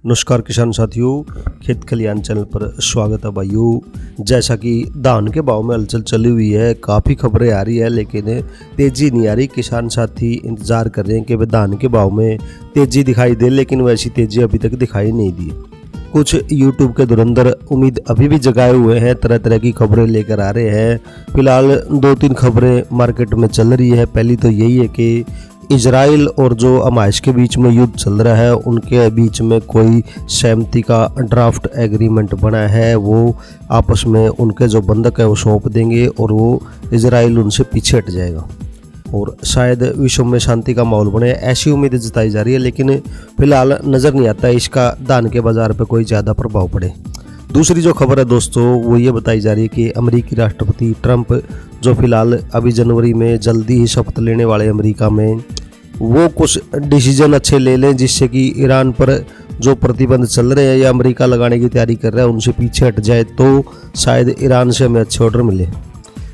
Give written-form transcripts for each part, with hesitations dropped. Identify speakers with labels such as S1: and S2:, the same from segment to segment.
S1: नमस्कार किसान साथियों, खेत खलियान चैनल पर स्वागत है भाइयों। जैसा कि धान के भाव में हलचल चली हुई है, काफ़ी खबरें आ रही है लेकिन तेज़ी नहीं आ रही। किसान साथी इंतज़ार कर रहे हैं कि धान के भाव में तेज़ी दिखाई दे, लेकिन वैसी तेज़ी अभी तक दिखाई नहीं दी। कुछ यूट्यूब के धुरंधर उम्मीद अभी भी जगाए हुए हैं, तरह तरह की खबरें लेकर आ रहे हैं। फिलहाल 2-3 खबरें मार्केट में चल रही है। पहली तो यही है कि इजराइल और जो हमास के बीच में युद्ध चल रहा है, उनके बीच में कोई सहमति का ड्राफ्ट एग्रीमेंट बना है। वो आपस में उनके जो बंधक है वो सौंप देंगे और वो इजराइल उनसे पीछे हट जाएगा और शायद विश्व में शांति का माहौल बने, ऐसी उम्मीद जताई जा रही है। लेकिन फिलहाल नज़र नहीं आता इसका धान के बाज़ार पर कोई ज़्यादा प्रभाव पड़े। दूसरी जो खबर है दोस्तों, वो ये बताई जा रही है कि अमेरिकी राष्ट्रपति ट्रंप जो फिलहाल अभी जनवरी में जल्दी ही शपथ लेने वाले अमेरिका में, वो कुछ डिसीजन अच्छे ले लें जिससे कि ईरान पर जो प्रतिबंध चल रहे हैं या अमेरिका लगाने की तैयारी कर रहा है उनसे पीछे हट जाए, तो शायद ईरान से हमें अच्छे ऑर्डर मिले।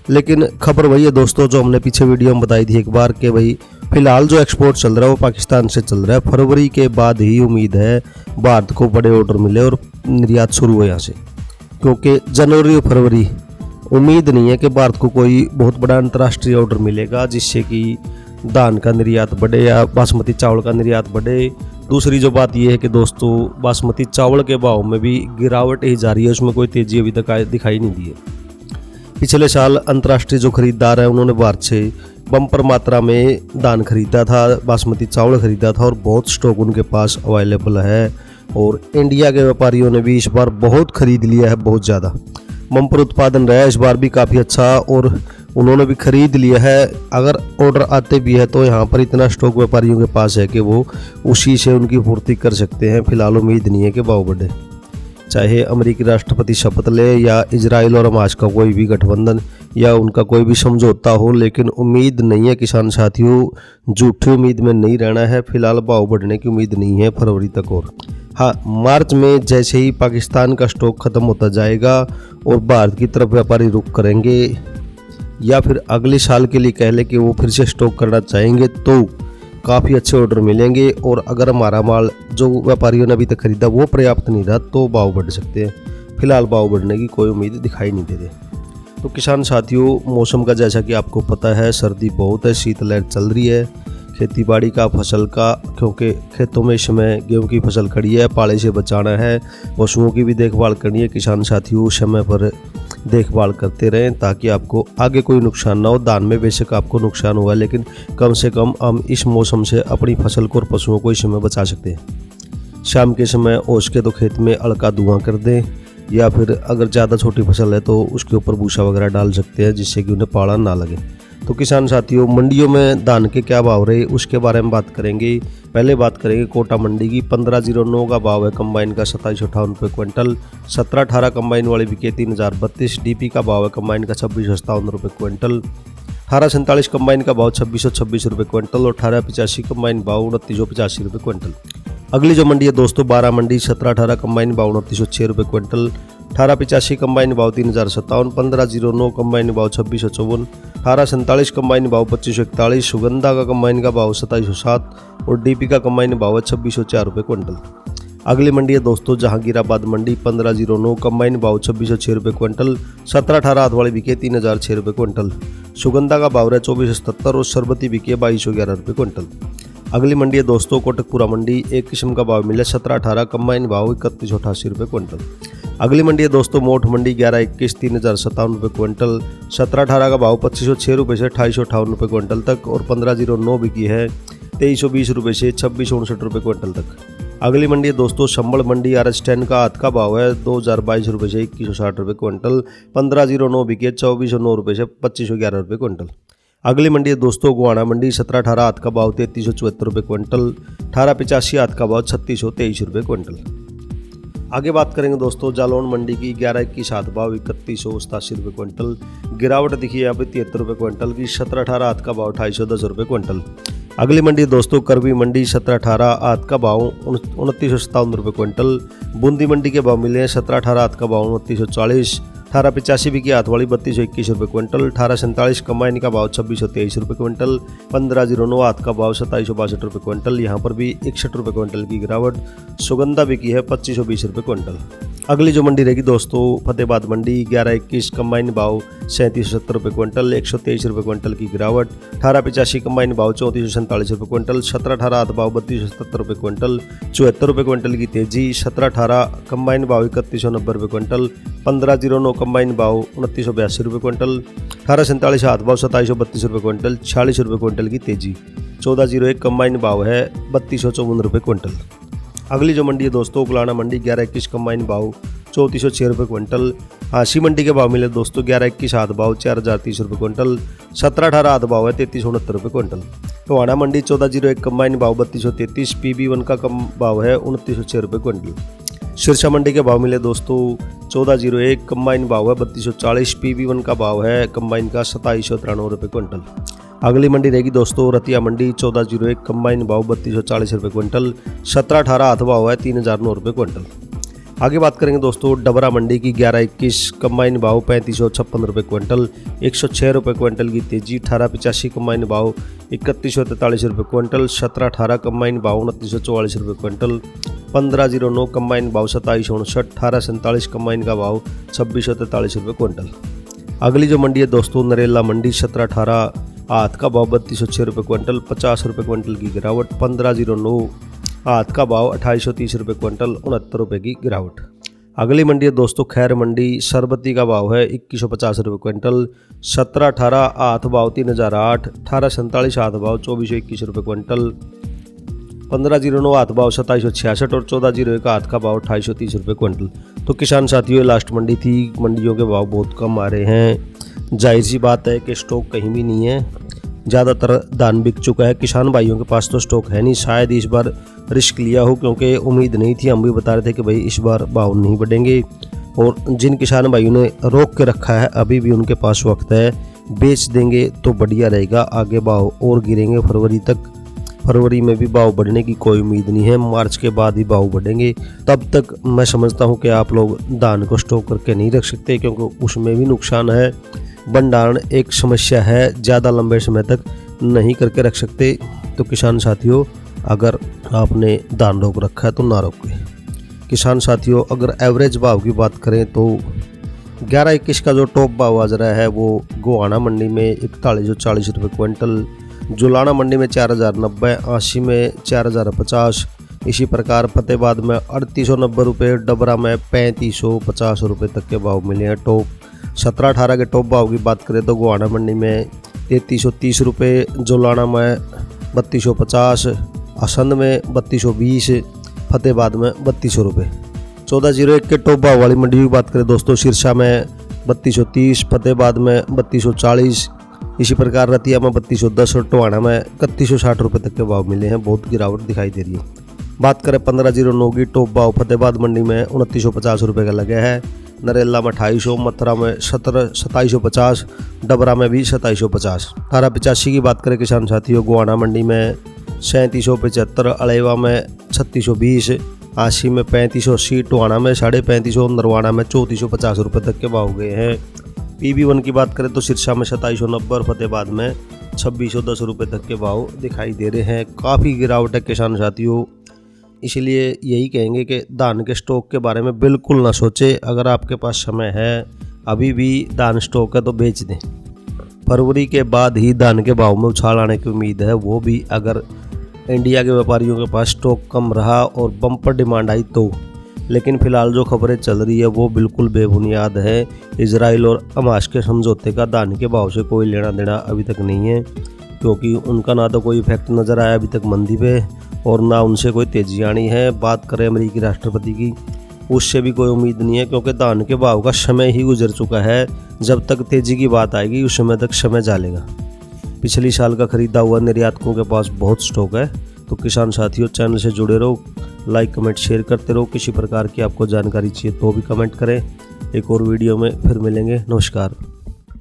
S1: लेकिन खबर वही है दोस्तों जो हमने पीछे वीडियो में बताई थी एक बार कि भाई फिलहाल जो एक्सपोर्ट चल रहा है वो पाकिस्तान से चल रहा है। फरवरी के बाद ही उम्मीद है भारत को बड़े ऑर्डर मिले और निर्यात शुरू हो यहाँ से, क्योंकि जनवरी और फरवरी उम्मीद नहीं है कि भारत को कोई बहुत बड़ा अंतर्राष्ट्रीय ऑर्डर मिलेगा जिससे कि धान का निर्यात बढ़े या बासमती चावल का निर्यात बढ़े। दूसरी जो बात यह है कि दोस्तों बासमती चावल के भाव में भी गिरावट ही जारी है, उसमें कोई तेजी अभी तक दिखाई नहीं दी है। पिछले साल अंतर्राष्ट्रीय जो खरीदार है उन्होंने भारत से बम्पर मात्रा में धान खरीदा था, बासमती चावल खरीदा था और बहुत स्टॉक उनके पास अवेलेबल है। और इंडिया के व्यापारियों ने भी इस बार बहुत खरीद लिया है, बहुत ज़्यादा बम्पर उत्पादन रहा है इस बार भी काफ़ी अच्छा और उन्होंने भी खरीद लिया है। अगर ऑर्डर आते भी है तो यहाँ पर इतना स्टॉक व्यापारियों के पास है कि वो उसी से उनकी पूर्ति कर सकते हैं। फिलहाल उम्मीद नहीं है कि भाव बढ़े, चाहे अमेरिकी राष्ट्रपति शपथ ले या इजराइल और हमास का कोई भी गठबंधन या उनका कोई भी समझौता हो, लेकिन उम्मीद नहीं है किसान साथियों। झूठी उम्मीद में नहीं रहना है। फिलहाल भाव बढ़ने की उम्मीद नहीं है फरवरी तक। और हाँ, मार्च में जैसे ही पाकिस्तान का स्टॉक खत्म होता जाएगा और भारत की तरफ व्यापारी रुख करेंगे या फिर अगले साल के लिए कह ले कि वो फिर से स्टॉक करना चाहेंगे तो काफ़ी अच्छे ऑर्डर मिलेंगे। और अगर हमारा माल जो व्यापारियों ने अभी तक खरीदा वो पर्याप्त नहीं रहा तो भाव बढ़ सकते हैं। फिलहाल भाव बढ़ने की कोई उम्मीद दिखाई नहीं दे रही। तो किसान साथियों, मौसम का जैसा कि आपको पता है सर्दी बहुत है, शीतलहर चल रही है। खेती बाड़ी का फसल का, क्योंकि खेतों में इस समय गेहूँ की फसल खड़ी है, पाले से बचाना है, पशुओं की भी देखभाल करनी है। किसान साथियों समय पर देखभाल करते रहें ताकि आपको आगे कोई नुकसान ना हो। धान में बेशक आपको नुकसान हुआ लेकिन कम से कम हम इस मौसम से अपनी फसल को और पशुओं को इस समय बचा सकते हैं। शाम के समय ओस के तो खेत में हल्का धुआं कर दें या फिर अगर ज़्यादा छोटी फसल है तो उसके ऊपर भूसा वगैरह डाल सकते हैं जिससे कि उन्हें पाला ना लगे। तो किसान साथियों, मंडियों में धान के क्या भाव रहे उसके बारे में बात करेंगे। पहले बात करेंगे कोटा मंडी की। 1509 का भाव है कंबाइन का 2758 रुपये क्विंटल। 1718 कंबाइन वाली बिके 3032। डीपी का भाव है कंबाइन का 2657 रुपये क्विंटल। 1847 कंबाइन का भाव 2626 रुपये क्विंटल और 1885 कंबाइन भाव 2985 रुपये क्विंटल। अगली जो मंडी है दोस्तों 12 मंडी। 1718 कंबाइन भाव 2906 रुपये क्विंटल। 1885 कंबाइन भाव 3057। 1509 कंबाइन भाव 2654। 1847 कंबाइन भाव 2541। सुगंधा का कंबाइन का भाव 2707 और डीपी का कंबाइन भाव है 2604 रुपये क्विंटल। अगली मंडी है दोस्तों जहांगीराबाद मंडी। 1509 कंबाइन भाव 2606 रुपये क्विंटल। 1718 हाथ वाली बिके 3006 रुपये क्विंटल। सुगंधा का भाव है 2477 और शरबती बिके 2211 रुपये क्विंटल। अगली मंडी है दोस्तों कोटकपुरा मंडी। एक किस्म का भाव मिला 1718 कंबाइन भाव 3188 रुपये क्विंटल। अगली मंडी है दोस्तों मोठ मंडी 1121 3057 रुपये क्विंटल। 1718 का भाव 2506 रुपये से 2858 रुपये क्विंटल तक और 1509 बिकी है 2320 रुपये से 2659 रुपये क्विंटल तक। अगली मंडी है दोस्तों संबल मंडी। RS10 का हाथ का भाव है 2022 रुपये से 2160 रुपये क्विंटल। 1509 बिकी 2409 रुपये से 2511 रुपये क्विंटल। अगली मंडी है दोस्तों गोहाना मंडी। 1718 हाथ का भाव 3374 रुपये क्विंटल। 1885 हाथ का भाव 3623 रुपये क्विंटल। आगे बात करेंगे दोस्तों जालौन मंडी की। 1121 हाथ भाव 3187 रुपये क्विंटल। गिरावट दिखी है यहाँ पे 73 रुपये क्विंटल की। 1718 हाथ का भाव 2810 रुपये क्विंटल। अगली मंडी दोस्तों करवी मंडी। 1718 हाथ का भाव 2957 रुपये क्विंटल। बूंदी मंडी के भाव मिले हैं 1718 हाथ का भाव 2940। 1885 बिकी हाथ वाली 3221 रुपये क्विंटल। 1847 कंबाइन का भाव 2623 रुपये क्विंटल। 1509 हाथ का भाव 2762 रुपये क्विंटल। यहाँ पर भी 61 रुपये क्विंटल की गिरावट। सुगंधा बिकी है 2520 रुपये क्विंटल। अगली जो मंडी रहेगी दोस्तों फतेहाबाद मंडी 1121 कंबाइन भाव 3770 रुपये क्विंटल। 123 रुपये क्विंटल की गिरावट। 1885 कंबाइन भाव 3447 रुपये क्विंटल। 1718 हाथ भाव 3277 रुपये क्विंटल। 74 रुपये क्विंटल की तेजी। 1718 कंबाइन भाव 3190 रुपये क्विंटल। 1509 कंबाइन भाव 2982 रुपये क्विंटल। 1847 हाथ भाव 2732 रुपये क्विंटल। 46 रुपये क्विंटल की तेजी। 1401 कंबाइन भाव है 3254 रुपये क्विंटल। अगली जो मंडी है दोस्तों उकलाना मंडी 1121 कंबाइन भाव 3406 रुपये क्विंटल। आशी मंडी के भाव मिले दोस्तों 1121 हाथ भाव 4030 रुपये क्विंटल। 1718 हाथ भाव है 3369 रुपये क्विंटल। टोहाना मंडी 1401 कंबाइन भाव 3233। PB1 का कम भाव है 2906 रुपये क्विंटल। सिरसा मंडी के भाव मिले दोस्तों 1401 कंबाइन भाव है 3240। PB1 का भाव है कंबाइन का 2793 रुपये क्विंटल। अगली मंडी रहेगी दोस्तों रतिया मंडी 1401 कंबाइन भाव 3240 रुपये क्विंटल। 1718 हाथ भाव है 3009 रुपये क्विंटल। आगे बात करेंगे दोस्तों डबरा मंडी की 1121 कंबाइन भाव 3556 रुपये क्विंटल। 106 रुपये क्विंटल की तेजी। 1885 कंबाइन भाव 3143 रुपये क्विंटल। 1718 कंबाइन भाव 2944 रुपये क्विंटल। 1509 कंबाइन भाव 2759। 1847 कंबाइन का भाव 2643 रुपये क्विंटल। अगली जो मंडी है दोस्तों नरेला मंडी 1718 हाथ का भाव 3206 रुपये क्विंटल। 50 रुपये क्विंटल की गिरावट। 1509 हाथ का भाव 2830 रुपये क्विंटल। 69 रुपये की गिरावट। अगली मंडी है दोस्तों खैर मंडी सरबती का भाव है 2150 रुपये क्विंटल। 1718 हाथ भाव 3008। 1847 हाथ भाव 2421 रुपये क्विंटल। 1509 हाथ भाव 2766 और 1401 हाथ का भाव 2830 रुपये क्विंटल। तो किसान साथियों लास्ट मंडी थी, मंडियों के भाव बहुत कम आ रहे हैं। जाहिर सी बात है कि स्टॉक कहीं भी नहीं है, ज़्यादातर धान बिक चुका है। किसान भाइयों के पास तो स्टॉक है नहीं। शायद इस बार रिस्क लिया हो क्योंकि उम्मीद नहीं थी। हम भी बता रहे थे कि भाई इस बार भाव नहीं बढ़ेंगे। और जिन किसान भाइयों ने रोक के रखा है अभी भी उनके पास वक्त है, बेच देंगे तो बढ़िया रहेगा। आगे भाव और गिरेंगे फरवरी तक। फरवरी में भी भाव बढ़ने की कोई उम्मीद नहीं है, मार्च के बाद ही भाव बढ़ेंगे। तब तक मैं समझता हूं कि आप लोग धान को स्टॉक करके नहीं रख सकते क्योंकि उसमें भी नुकसान है। भंडारण एक समस्या है, ज़्यादा लंबे समय तक नहीं करके रख सकते। तो किसान साथियों अगर आपने धान रोक रखा है तो ना रोके। किसान साथियों अगर एवरेज भाव की बात करें तो 1121 का जो टॉप भाव आज रहा है वो गोहाना मंडी में 4140 रुपये क्विंटल। जुलाना मंडी में 4090। आशी में 4050। इसी प्रकार फतेहाबाद में 3890 रुपये। डबरा में 3550 रुपये तक के भाव मिले हैं टॉप। 1718 के टॉप भाव की बात करें तो गोहाना मंडी में 3330 रुपये। जुलाना में 3250। असंध में 3220। फतेहाबाद में 3200 रुपये। 1401 के टॉप भाव वाली मंडी की बात करें दोस्तों सिरसा में 3230। फतेहाबाद में 3240। इसी प्रकार रतिया में 3210 और टोहाना में 3160 रुपये तक के भाव मिले हैं। बहुत गिरावट दिखाई दे रही है। बात करें 1509 की टॉप भाव फतेहाबाद मंडी में 2950 रुपये का लगे है। नरेला में 2800। मथुरा में 2750। डबरा में भी 2750। 1885 की बात करें किसान साथियों गोहाना मंडी में 3775। अलेवा में 3620। आशी में 3580। टोहाना में 3550। नरवाना में 3450 रुपये तक के भाव गए हैं। PB1 की बात करें तो सिरसा में 2790 और फतेहाबाद में 2610 रुपये तक के भाव दिखाई दे रहे हैं। काफ़ी गिरावट है किसान साथियों, इसलिए यही कहेंगे कि धान के स्टॉक के बारे में बिल्कुल ना सोचें। अगर आपके पास समय है अभी भी धान स्टॉक है तो बेच दें। फरवरी के बाद ही धान के भाव में उछाल आने की उम्मीद है, वो भी अगर इंडिया के व्यापारियों के पास स्टॉक कम रहा और बम्पर डिमांड आई तो। लेकिन फिलहाल जो खबरें चल रही है वो बिल्कुल बेबुनियाद है। इजराइल और हमास के समझौते का धान के भाव से कोई लेना देना अभी तक नहीं है क्योंकि उनका ना तो कोई इफेक्ट नज़र आया अभी तक मंदी पे और ना उनसे कोई तेजी आनी है। बात करें अमेरिकी राष्ट्रपति की, उससे भी कोई उम्मीद नहीं है क्योंकि धान के भाव का समय ही गुजर चुका है। जब तक तेजी की बात आएगी उस समय तक समय जालेगा। पिछली साल का खरीदा हुआ निर्यातकों के पास बहुत स्टॉक है। तो किसान साथियों चैनल से जुड़े रहो, लाइक कमेंट शेयर करते रहो। किसी प्रकार की आपको जानकारी चाहिए तो भी कमेंट करें। एक और वीडियो में फिर मिलेंगे। नमस्कार।